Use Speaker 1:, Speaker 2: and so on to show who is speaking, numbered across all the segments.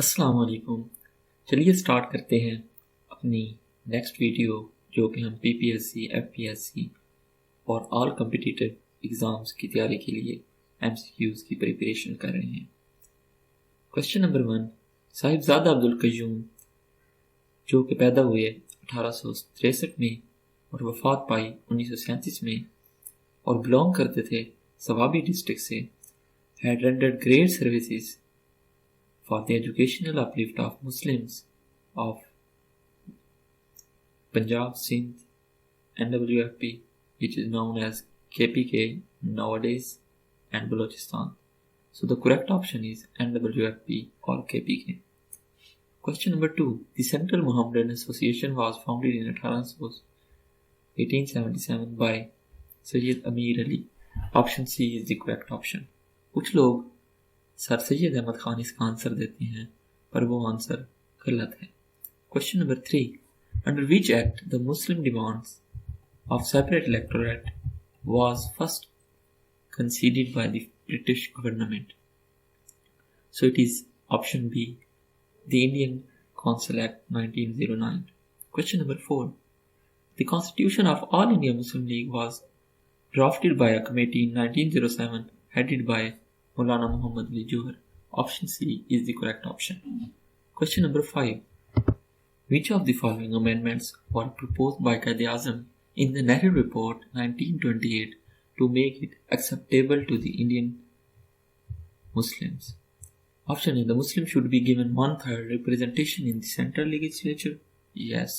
Speaker 1: अस्सलाम वालेकुम। चलिए स्टार्ट करते हैं अपनी नेक्स्ट वीडियो जो कि हम PPSC, FPSC और ऑल कम्पिटिटिव एग्ज़ाम्स की तैयारी के लिए MCQs की प्रिपरेशन कर रहे हैं। क्वेश्चन नंबर 1, साहिबजादा अब्दुल कय्यूम जो कि पैदा हुए 1863 में और वफात पाई 1937 में और बिलोंग करते थे सवाबी डिस्ट्रिक्ट से, had rendered great services for the educational uplift of Muslims of Punjab, Sindh, NWFP, which is known as KPK nowadays, and Balochistan. So the correct option is NWFP or KPK. Question number 2. The Central Mohammedan Association was founded in 1877 by Sayyid Amir Ali. Option C is the correct option. कुछ लोग sir Syed Ahmad Khan इसका answer देते हैं पर वो answer गलत है। Question number 3, under which act the Muslim demands of separate electorate was first considered by the British government? So it is option B, the Indian council act 1909। Question number 4, the constitution of All India Muslim League was drafted by a committee in 1907 headed by Maulana Muhammad Ali Johar. Option C is the correct option. Question number 5. Which of the following amendments were proposed by Quaid-e-Azam in the Nehru Report 1928 to make it acceptable to the Indian Muslims? Option A. The Muslims should be given 1/3 representation in the central legislature. Yes.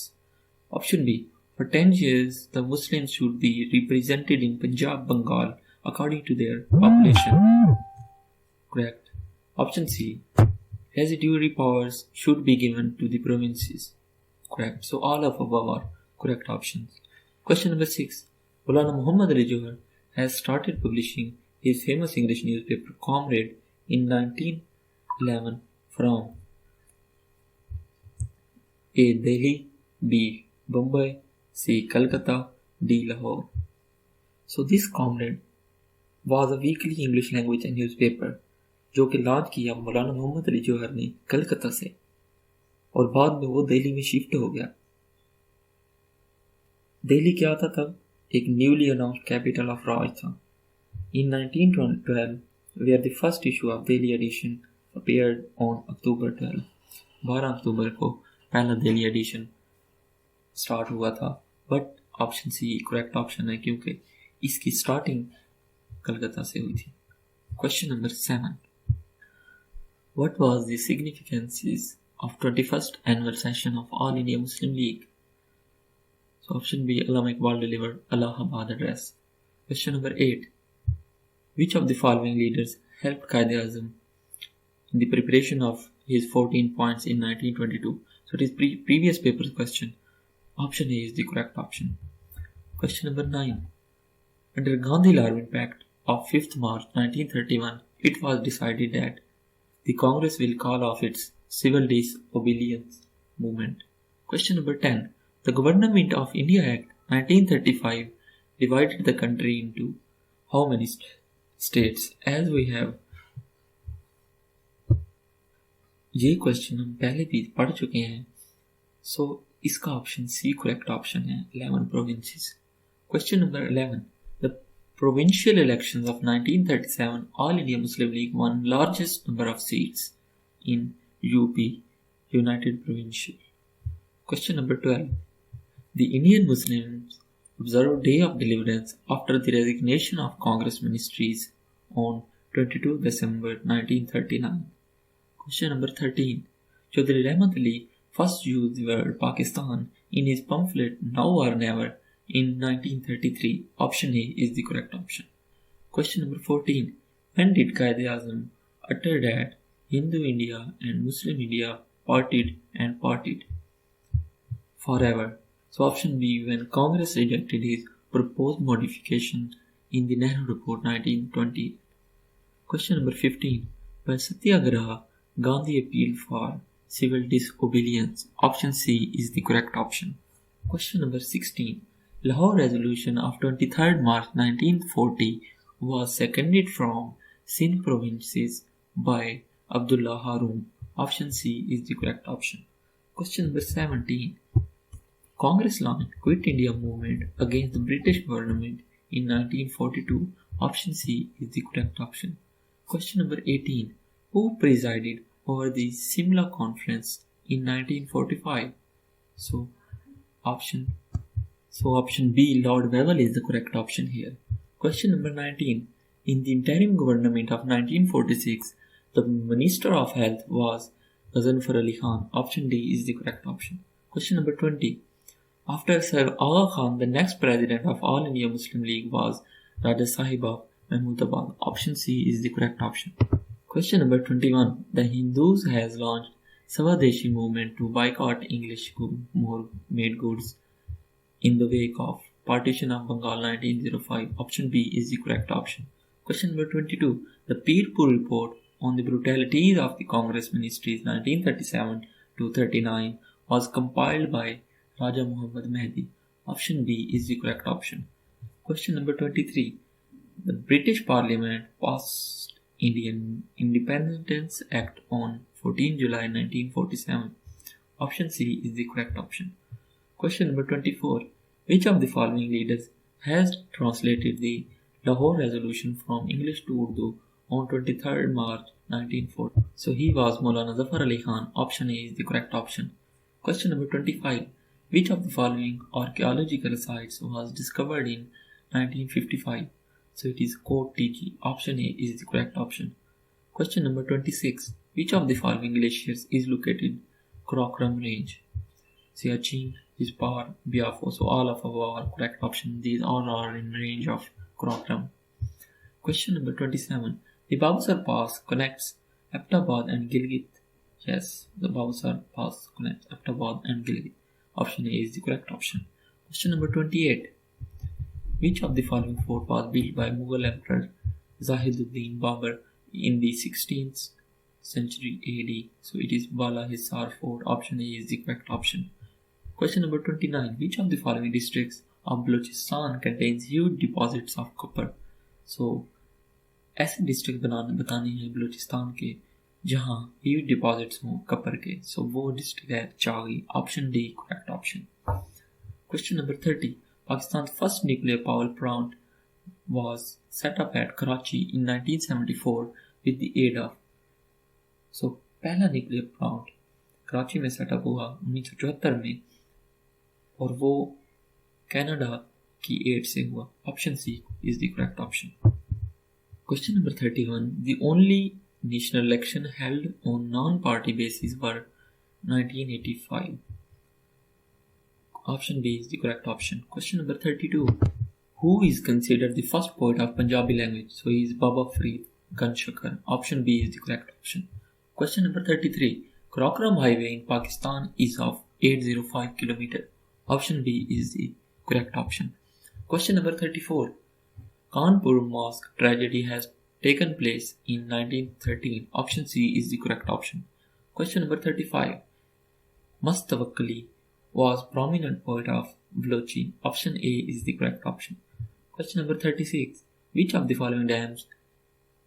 Speaker 1: Option B. For 10 years, the Muslims should be represented in Punjab, Bengal according to their population. Correct. Option C. Residuary powers should be given to the provinces. Correct. So all of above are correct options. Question number 6. Maulana Muhammad Ali Johar has started publishing his famous English newspaper Comrade in 1911 from A. Delhi, B. Bombay, C. Calcutta, D. Lahore. So this Comrade was a weekly English language newspaper जो कि launch किया मौलाना मोहम्मद अली जौहर ने कलकत्ता से और बाद में वो दिल्ली में शिफ्ट हो गया। दिल्ली क्या था तब? एक न्यूली अनाउंस्ड कैपिटल ऑफ राज था। In 1912 where the first issue of Delhi edition appeared on October 12, 12 अक्टूबर को पहला दिल्ली एडिशन स्टार्ट हुआ था। But option C correct option है क्योंकि इसकी स्टार्टिंग कलकत्ता से हुई थी। Question number 7, What was the significance of 21st annual session of All India Muslim League? So option B, Allama Iqbal delivered Allahabad address. Question number 8, which of the following leaders helped Quaid-e-Azam in the preparation of his 14 points in 1922? So it is previous paper question. Option A is the correct option. Question number 9, under Gandhi-Larvin Pact of 5th March 1931, it was decided that the Congress will call off its civil disobedience movement. Question number 10. The Government of India Act 1935 divided the country into how many states? As we have ये question हम पहले भी पढ़ चुके हैं, सो इसका option C correct option है, 11 provinces. Question number 11. The provincial elections of 1937, All India Muslim League won largest number of seats in UP, United Provincial. Question number 12. The Indian Muslims observed Day of Deliverance after the resignation of Congress ministries on 22 December 1939. Question number 13. Chaudhry Rahmat Ali first used the word Pakistan in his pamphlet Now or Never in 1933. Option A is the correct option. Question number 14. When did Quaid-e-Azam utter that Hindu India and Muslim India parted forever? So option B, when Congress rejected his proposed modification in the Nehru Report 1920. Question number 15. When Satyagraha, Gandhi appealed for civil disobedience. Option C is the correct option. Question number 16. Lahore Resolution of 23rd March 1940 was seconded from Sindh provinces by Abdullah Haroon. Option C is the correct option. Question number 17. Congress launched Quit India movement against the British government in 1942. Option C is the correct option. Question number 18. Who presided over the Simla Conference in 1945? So option B, Lord Wavell, is the correct option here. Question number 19. In the interim government of 1946, the Minister of Health was Ghaznfar Ali Khan. Option D is the correct option. Question number 20. After Sir Aga Khan, the next president of All India Muslim League was Raja Sahib of Mahmudabad. Option C is the correct option. Question number 21. The Hindus has launched Swadeshi movement to boycott English made goods in the wake of partition of Bengal 1905. Option B is the correct option. Question number 22. The Pirpur report on the brutalities of the Congress ministries 1937 to 39 was compiled by Raja Muhammad Mehdi. Option B is the correct option. Question number 23. The British Parliament passed Indian Independence Act on 14 July 1947. Option C is the correct option. Question number 24. Which of the following leaders has translated the Lahore Resolution from English to Urdu on 23rd March 1940? So he was Maulana Zafar Ali Khan. Option A is the correct option. Question number 25. Which of the following archaeological sites was discovered in 1955? So it is Kot TG. Option A is the correct option. Question number 26. Which of the following glaciers is located Karakoram range? Siachen, Ispar, Biafo. So all of our are correct options. These all are in range of Karakoram. Question number 27. The Babusar Pass connects Ahmedabad and Gilgit. Yes, the Babusar Pass connects Ahmedabad and Gilgit. Option A is the correct option. Question number 28. Which of the following fort was built by Mughal Emperor Zahiduddin Babur in the 16th century AD? So it is Bala Hisar Fort. Option A is the correct option. Question number 29. Which of the following districts of Balochistan contains huge deposits of copper? So ऐसे district बताने हैं बलूचिस्तान के जहां huge deposits हों कपर के. सो वो district है Chagai. Option D correct option. Question number 30. Pakistan's first nuclear power plant was set up at Karachi in 1974 with the aid of. So पहला न्यूक्लियर प्लांट कराची में सेटअप हुआ 1974 में और वो कनाडा की एड से हुआ. Option C is the correct option. Question number 31. The only national election held on non-party basis were 1985. Option B is the correct option. Question number 32. Who is considered the first poet of Punjabi language? So he is Baba Farid Ganshakar. Option B is the correct option. Question number 33. Karakoram Highway in Pakistan is of 805 km. Option B is the correct option. Question number 34. Kanpur Mosque tragedy has taken place in 1913. Option C is the correct option. Question number 35. Mustawakkali was prominent poet of Balochi. Option A is the correct option. Question number 36. Which of the following dams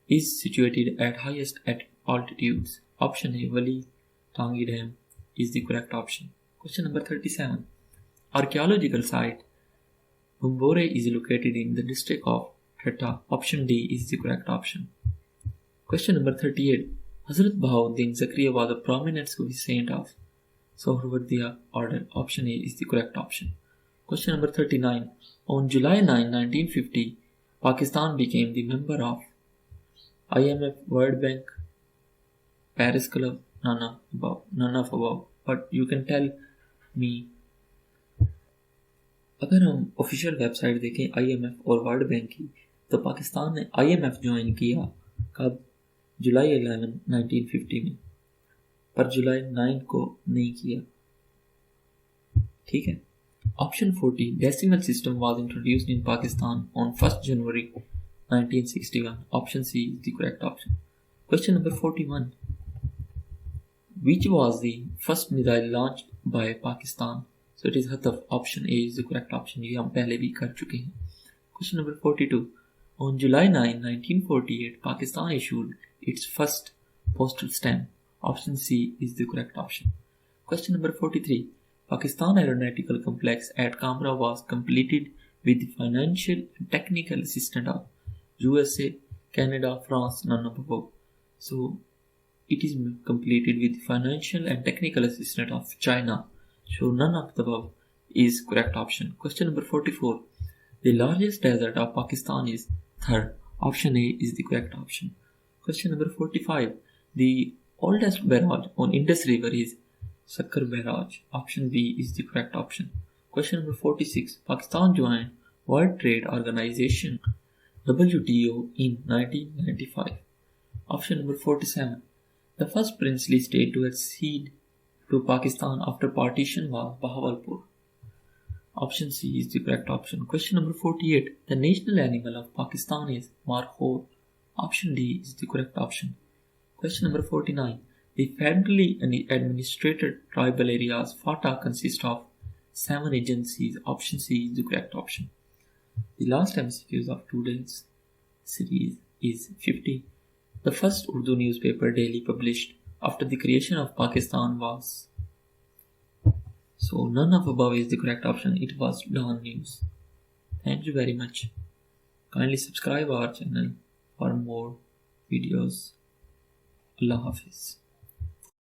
Speaker 1: is situated at highest altitudes? Option A, Wali Tangi Dam is the correct option. Question number 37. Archaeological site Bumbore is located in the district of Theta. Option D is the correct option. Question number 38. Hazrat Bahauddin Zakriya was a prominent Sufi saint of Sohrawardiya order. Option A is the correct option. Question number 39. On July 9, 1950, Pakistan became the member of IMF, World Bank, Paris Club, none of above. But you can tell me, अगर हम official website देखें IMF और world bank की, तो पाकिस्तान ने IMF join किया कब? जुलाई 11, 1950 में, पर जुलाई 9 को नहीं किया. ठीक है. Option 40. Decimal system was introduced in Pakistan on 1 January 1961. Option C is the correct option. Question number 41. Which was the first missile launched by Pakistan? So it is Hataf. Option A is the correct option. ये हम पहले भी कर चुके हैं. Question number 42. On July 9, 1948, Pakistan issued its first postal stamp. Option C is the correct option. Question number 43. Pakistan Aeronautical Complex at Camera was completed with the financial and technical assistance of USA, Canada, France, none of above. So it is completed with the financial and technical assistance of China. So none of the above is correct option. Question number 44. The largest desert of Pakistan is Thar. Option A is the correct option. Question number 45. The oldest barrage on Indus River is Sakkar Barrage. Option B is the correct option. Question number 46. Pakistan joined World Trade Organization WTO in 1995. Option number 47. The first princely state to accede to Pakistan after partition was Bahawalpur. Option C is the correct option. Question number 48. The national animal of Pakistan is Markhor. Option D is the correct option. Question number 49. The federally administrated tribal areas FATA consist of 7 agencies. Option C is the correct option. The last MCQs of today's series is 50. The first Urdu newspaper daily published after the creation of Pakistan was. So none of above is the correct option. It was Dawn News. Thank you very much. Kindly subscribe our channel for more videos. Allah Hafiz.